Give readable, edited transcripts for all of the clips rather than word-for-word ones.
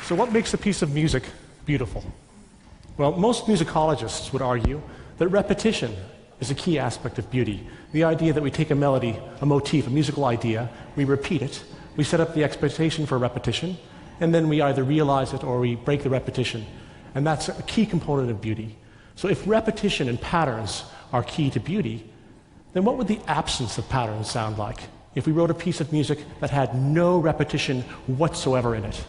So what makes a piece of music beautiful? Well, most musicologists would argue that repetition is a key aspect of beauty. The idea that we take a melody, a motif, a musical idea, we repeat it, we set up the expectation for repetition, and then we either realize it or we break the repetition. And that's a key component of beauty. So if repetition and patterns are key to beauty, then what would the absence of patterns sound like if we wrote a piece of music that had no repetition whatsoever in it?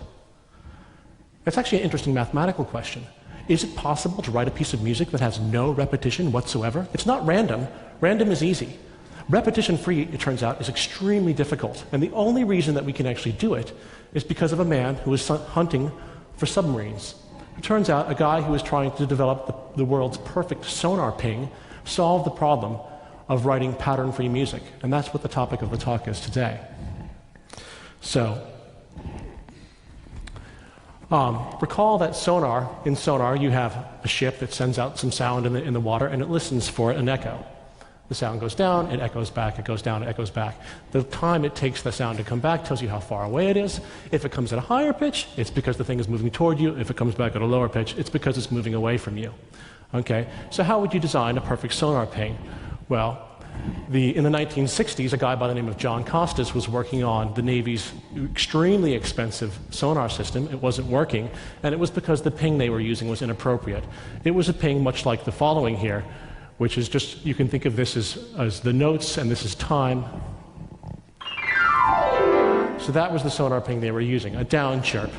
That's actually an interesting mathematical question. Is it possible to write a piece of music that has no repetition whatsoever? It's not random. Random is easy. Repetition-free, it turns out, is extremely difficult. And the only reason that we can actually do it is because of a man who was hunting for submarines. It turns out a guy who was trying to develop the world's perfect sonar ping solved the problem of writing pattern-free music. And that's what the topic of the talk is today. So, recall that in sonar you have a ship that sends out some sound in the water and it listens for an echo. The sound goes down, it echoes back, it goes down, it echoes back. The time it takes the sound to come back tells you how far away it is. If it comes at a higher pitch, it's because the thing is moving toward you. If it comes back at a lower pitch, it's because it's moving away from you. Okay? So how would you design a perfect sonar ping? Well, in the 1960s, a guy by the name of John Costas was working on the Navy's extremely expensive sonar system. It wasn't working, and it was because the ping they were using was inappropriate. It was a ping much like the following here, which is just, you can think of this as the notes, and this is time. So that was the sonar ping they were using, a down chirp.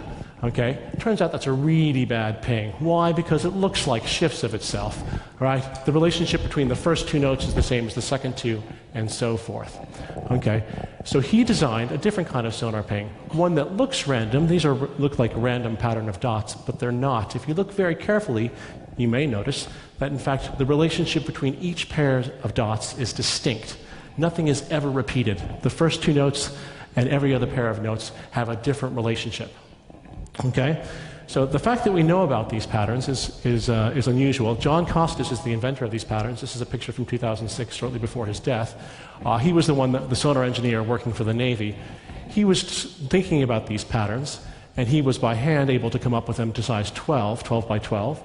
Okay? Turns out that's a really bad ping. Why? Because it looks like shifts of itself, right? The relationship between the first two notes is the same as the second two, and so forth. Okay? So he designed a different kind of sonar ping, one that looks random. These look like a random pattern of dots, but they're not. If you look very carefully, you may notice that, in fact, the relationship between each pair of dots is distinct. Nothing is ever repeated. The first two notes and every other pair of notes have a different relationship. Okay? So the fact that we know about these patterns is unusual. John Costas is the inventor of these patterns. This is a picture from 2006, shortly before his death. He was the sonar engineer working for the Navy. He was thinking about these patterns, and he was by hand able to come up with them to size 12 by 12.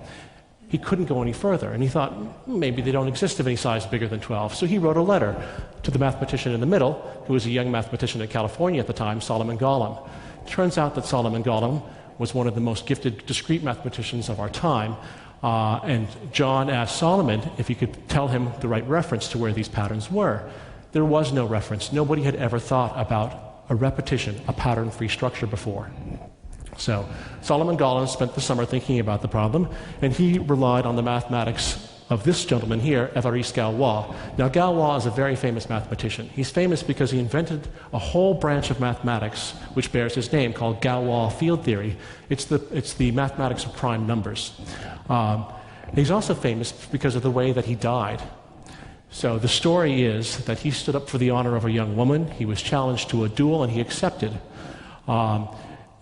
He couldn't go any further, and he thought, maybe they don't exist of any size bigger than 12. So he wrote a letter to the mathematician in the middle, who was a young mathematician in California at the time, Solomon Golem. Turns out that Solomon Golem was one of the most gifted discrete mathematicians of our time, and John asked Solomon if he could tell him the right reference to where these patterns were. There was no reference. Nobody had ever thought about a repetition, a pattern-free structure before. So Solomon Golem spent the summer thinking about the problem, and he relied on the mathematics of this gentleman here, Évariste Galois. Now, Galois is a very famous mathematician. He's famous because he invented a whole branch of mathematics which bears his name, called Galois field theory. It's the mathematics of prime numbers. He's also famous because of the way that he died. So the story is that he stood up for the honor of a young woman. He was challenged to a duel, and he accepted.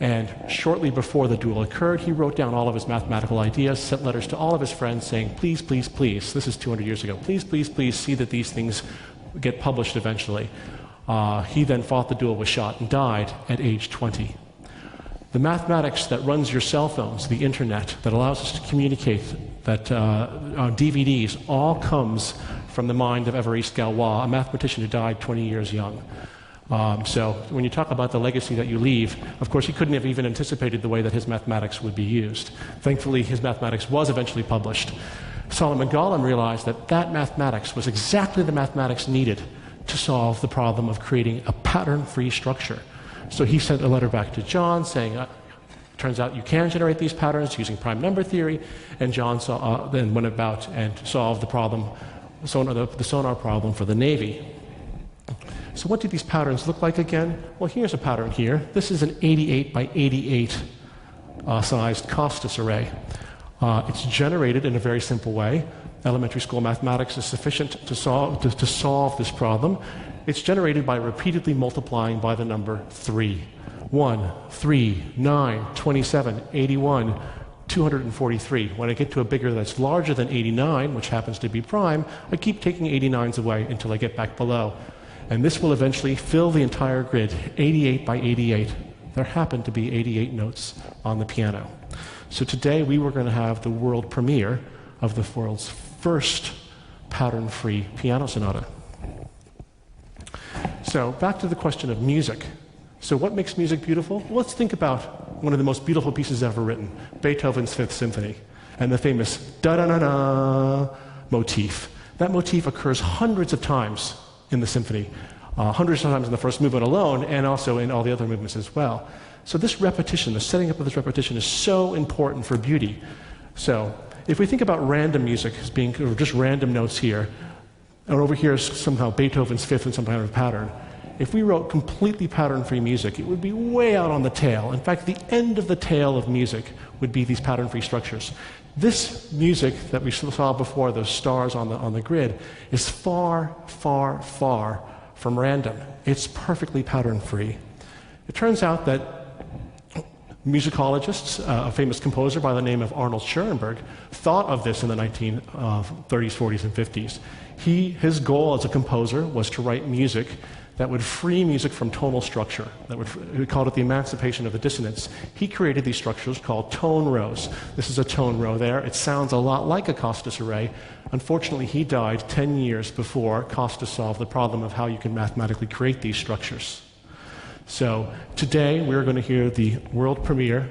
And shortly before the duel occurred, he wrote down all of his mathematical ideas, sent letters to all of his friends saying, please, please, please, this is 200 years ago, please, please, please see that these things get published eventually. He then fought the duel, was shot, and died at age 20. The mathematics that runs your cell phones, the internet, that allows us to communicate that on DVDs, all comes from the mind of Évariste Galois, a mathematician who died 20 years young. So when you talk about the legacy that you leave, of course he couldn't have even anticipated the way that his mathematics would be used. Thankfully, his mathematics was eventually published. Solomon Golem realized that that mathematics was exactly the mathematics needed to solve the problem of creating a pattern-free structure. So he sent a letter back to John saying, turns out you can generate these patterns using prime number theory, and John then went about and solved the problem, the sonar problem for the Navy. So what do these patterns look like again? Well, here's a pattern here. This is an 88 by 88 sized Costas array. It's generated in a very simple way. Elementary school mathematics is sufficient to solve this problem. It's generated by repeatedly multiplying by the number 3. 1, 3, 9, 27, 81, 243. When I get to a bigger that's larger than 89, which happens to be prime, I keep taking 89s away until I get back below. And this will eventually fill the entire grid, 88 by 88 there happened to be 88 notes on the piano. So today we were going to have the world premiere of the world's first pattern-free piano sonata. So back to the question of music. So what makes music beautiful? Well, let's think about one of the most beautiful pieces ever written, Beethoven's Fifth Symphony, and the famous da-da-da-da motif. That motif occurs hundreds of times in the symphony, hundreds of times in the first movement alone, and also in all the other movements as well. So this repetition, the setting up of this repetition, is so important for beauty. So if we think about random music as being just random notes here, and over here is somehow Beethoven's fifth in some kind of pattern, if we wrote completely pattern-free music, it would be way out on the tail. In fact, the end of the tail of music would be these pattern-free structures. This music that we saw before, those stars on the grid, is far, far, far from random. It's perfectly pattern-free. It turns out that musicologists, a famous composer by the name of Arnold Schoenberg, thought of this in the 1930s, 40s, and 50s. His goal as a composer was to write music that would free music from tonal structure. We called it the emancipation of the dissonance. He created these structures called tone rows. This is a tone row there. It sounds a lot like a Costas array. Unfortunately, he died 10 years before Costas solved the problem of how you can mathematically create these structures. So today we're going to hear the world premiere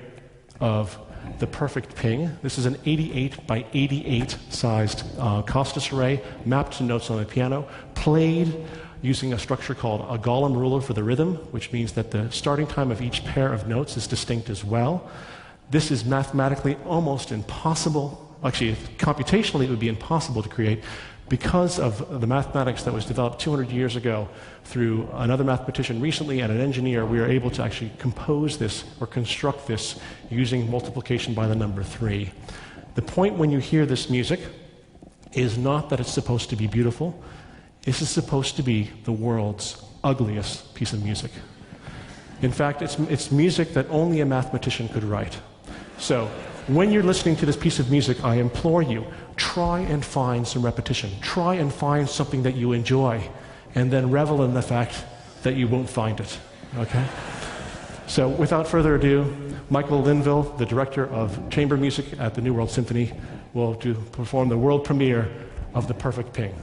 of the perfect ping. This is an 88 by 88 sized Costas array mapped to notes on the piano, played using a structure called a Golem ruler for the rhythm, which means that the starting time of each pair of notes is distinct as well. This is mathematically almost impossible. Actually, computationally it would be impossible to create because of the mathematics that was developed 200 years ago through another mathematician recently and an engineer. We are able to actually compose this or construct this using multiplication by the number 3. The point when you hear this music is not that it's supposed to be beautiful. This is supposed to be the world's ugliest piece of music. In fact, it's music that only a mathematician could write. So when you're listening to this piece of music, I implore you, try and find some repetition. Try and find something that you enjoy, and then revel in the fact that you won't find it. Okay? So without further ado, Michael Linville, the director of chamber music at the New World Symphony, will perform the world premiere of The Perfect Ping.